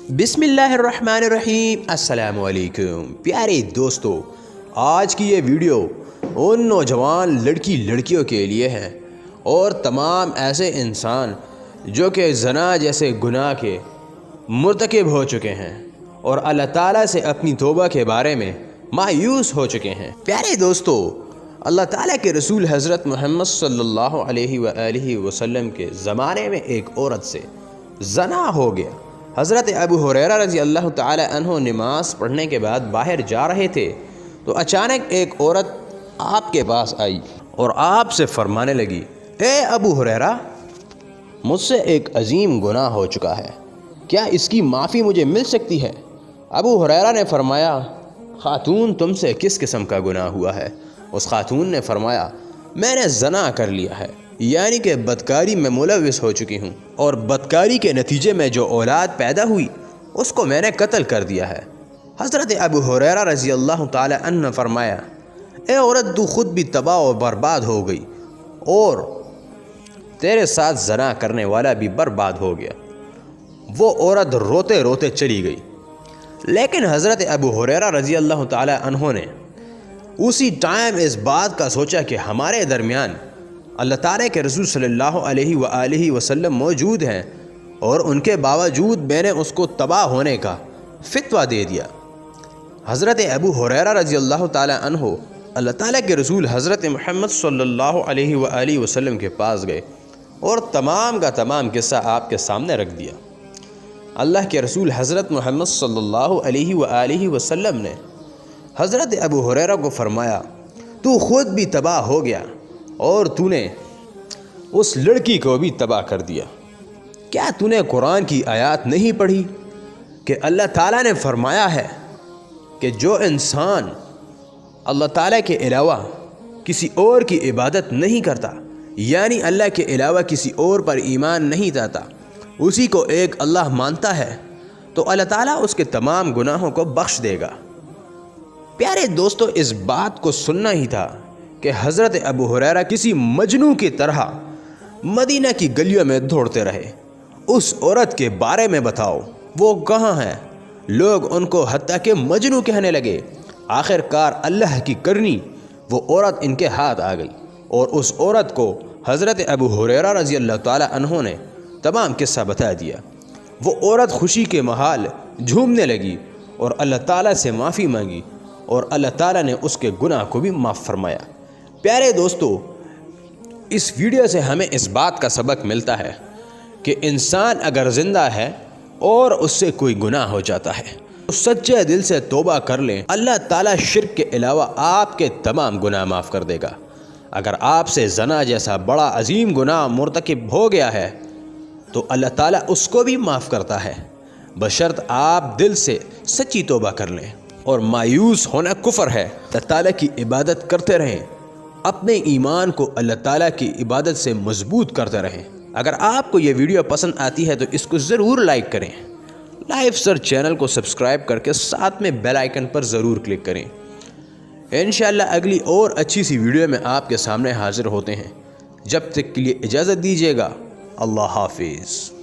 बिस्मिल्लाहिर्रहमानिर्रहीम। अस्सलाम वालेकुम प्यारे दोस्तों, आज की ये वीडियो उन नौजवान लड़कियों के लिए है और तमाम ऐसे इंसान जो कि ज़ना जैसे गुनाह के मुर्तकिब हो चुके हैं और अल्लाह ताला से अपनी तौबा के बारे में मायूस हो चुके हैं। प्यारे दोस्तों, अल्लाह ताला के रसूल हज़रत मोहम्मद सल्लल्लाहु अलैहि वसल्लम के ज़माने में एक औरत से ज़ना हो गया। हज़रत अबू हुरैरा रज़ी अल्लाह ताला अन्हो नमाज़ पढ़ने के बाद बाहर जा रहे थे तो अचानक एक औरत आपके पास आई और आपसे फरमाने लगी, ए अबू हुरैरा, मुझसे एक अजीम गुनाह हो चुका है, क्या इसकी माफ़ी मुझे मिल सकती है? अबू हुरैरा ने फरमाया, खातून, तुमसे किस किस्म का गुनाह हुआ है? उस खातून ने फरमाया, मैंने ज़ना कर लिया है, यानी कि बदकारी में मुलविस हो चुकी हूँ और बदकारी के नतीजे में जो औलाद पैदा हुई उसको मैंने कत्ल कर दिया है। हज़रत अबू हुरैरा रज़ी अल्लाह ताला अन्हु ने फरमाया, ए औरत, तू ख़ुद भी तबाह और बर्बाद हो गई और तेरे साथ ज़ना करने वाला भी बर्बाद हो गया। वो औरत रोते रोते चली गई। लेकिन हज़रत अबू हुरैरा रज़ी अल्लाह ताला अन्हु ने उसी टाइम इस बात का सोचा कि हमारे दरमियान अल्लाह ताला के रसूल सल्लल्लाहु अलैहि वसल्लम मौजूद हैं और उनके बावजूद मैंने उसको तबाह होने का फ़ितवा दे दिया। हज़रत अबू हुरैरा रज़ी अल्लाह ताला अन्हु अल्लाह ताला के रसूल हज़रत मोहम्मद सल्लल्लाहु अलैहि वसल्लम के पास गए और तमाम का तमाम किस्सा आपके सामने रख दिया। अल्लाह के रसूल हज़रत मोहम्मद सल्लल्लाहु अलैहि वसल्लम ने हज़रत अबू हुरैरा को फरमाया, तू ख़ुद भी तबाह हो गया और तूने उस लड़की को भी तबाह कर दिया। क्या तूने कुरान की आयत नहीं पढ़ी कि अल्लाह ताला ने फरमाया है कि जो इंसान अल्लाह ताला के अलावा किसी और की इबादत नहीं करता, यानी अल्लाह के अलावा किसी और पर ईमान नहीं लाता, उसी को एक अल्लाह मानता है, तो अल्लाह ताला उसके तमाम गुनाहों को बख्श देगा। प्यारे दोस्तों, इस बात को सुनना ही था कि हज़रत अबू हुरैरा किसी मजनू की तरह मदीना की गलियों में दौड़ते रहे। उस औरत के बारे में बताओ, वो कहाँ है? लोग उनको हत्ता के मजनू कहने लगे। आखिरकार अल्लाह की करनी वो औरत इनके हाथ आ गई और उस औरत को हज़रत अबू हुरैरा रज़ी अल्लाह ताला अन्हु ने तमाम किस्सा बता दिया। वो औरत खुशी के महाल झूमने लगी और अल्लाह ताला से माफ़ी मांगी और अल्लाह ताला ने उसके गुनाह को भी माफ़ फरमाया। प्यारे दोस्तों, इस वीडियो से हमें इस बात का सबक मिलता है कि इंसान अगर ज़िंदा है और उससे कोई गुनाह हो जाता है तो सच्चे दिल से तौबा कर लें, अल्लाह ताला शिर्क के अलावा आपके तमाम गुनाह माफ़ कर देगा। अगर आपसे ज़ना जैसा बड़ा अजीम गुनाह मुर्तकिब हो गया है तो अल्लाह ताला उसको भी माफ़ करता है, बशर्त आप दिल से सच्ची तौबा कर लें। और मायूस होना कुफ़र है। अल्लाह ताला की इबादत करते रहें, अपने ईमान को अल्लाह ताला की इबादत से मजबूत करते रहें। अगर आपको ये वीडियो पसंद आती है तो इसको ज़रूर लाइक करें। लाइव सर चैनल को सब्सक्राइब करके साथ में बेल आइकन पर ज़रूर क्लिक करें। इंशाअल्लाह अगली और अच्छी सी वीडियो में आपके सामने हाज़िर होते हैं। जब तक के लिए इजाज़त दीजिएगा। अल्लाह हाफिज़।